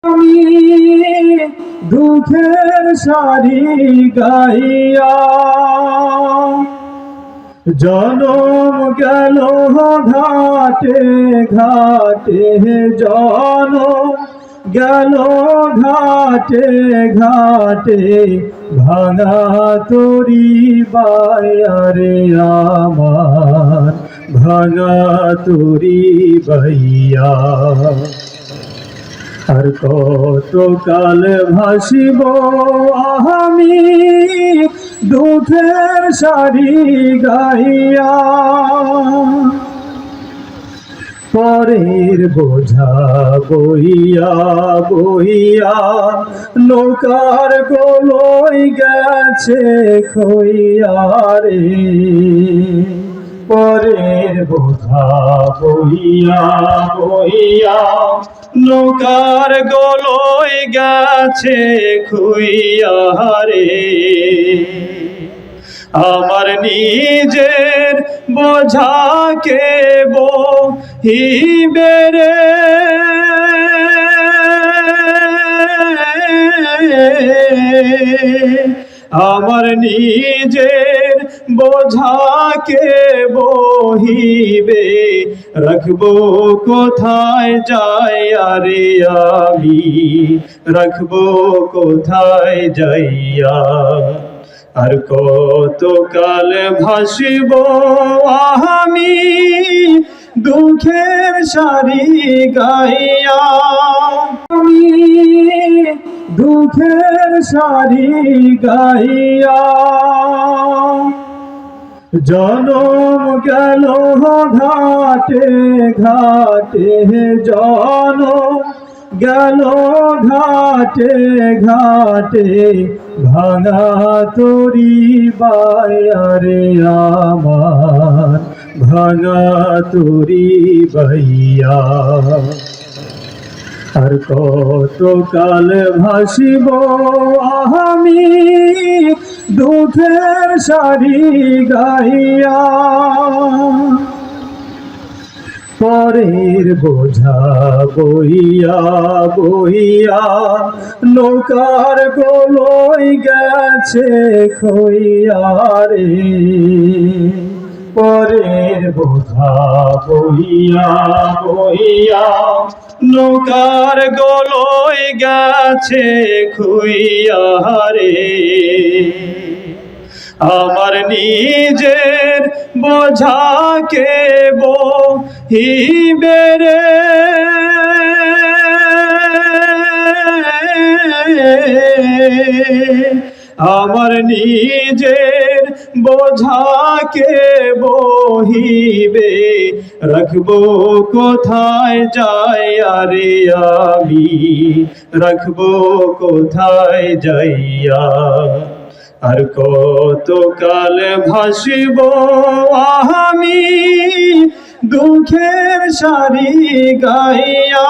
আমি দুঃখের সারি গাইয়া জনম গেল ঘাটে ঘাটে, জনম গেল ঘাটে ঘাটে, ভাঙা তরি বাইয়ারে আমার, ভাঙা তরি বাইয়া। আর কত কাল ভাসিব আমি দুঃখের সারি গাইয়া, পরের বোঝা বইয়া বইয়া নৌকার গোলই গেছে খইয়া রে, পরের বোঝা বইয়া বইয়া নৌকার গোলই গেছে খুইয়া রে। আমার নিজের বোঝাকে বহিবে রে, আমার নিজের বোঝাকে বহিবে, রাখবো কোথায় যাইয়া রে আমি, রাখবো কোথায় যাইয়া। আর কত কাল ভাসিব আমি দুঃখের সারি গাইয়া, আমি দুঃখের সারি গাইয়া জনম গেল ঘাটে ঘাটে, জনম গেল ঘাটে ঘাটে, ভাঙা তরি বাইয়ারে আমার, ভাঙা তরি বাইয়া। আর কত কাল ভাসিব আমি দুঃখের সারি গাইয়া, পরের বোঝা বইয়া বইয়া নৌকার গোলই গেছে খইয়া রে, পরের বোঝা বইয়া বইয়া নৌকার গোলই গেছে খুইয়া রে। আমার নিজের বোঝাকে বহিবে রে, আমার নিজের বোঝাকে বহিবে, রাখবো কোথায় যাইয়া রে আমি, রাখবো কোথায় যাইয়া। আর কত কাল ভাসিব আমি দুঃখের সারি গাইয়া।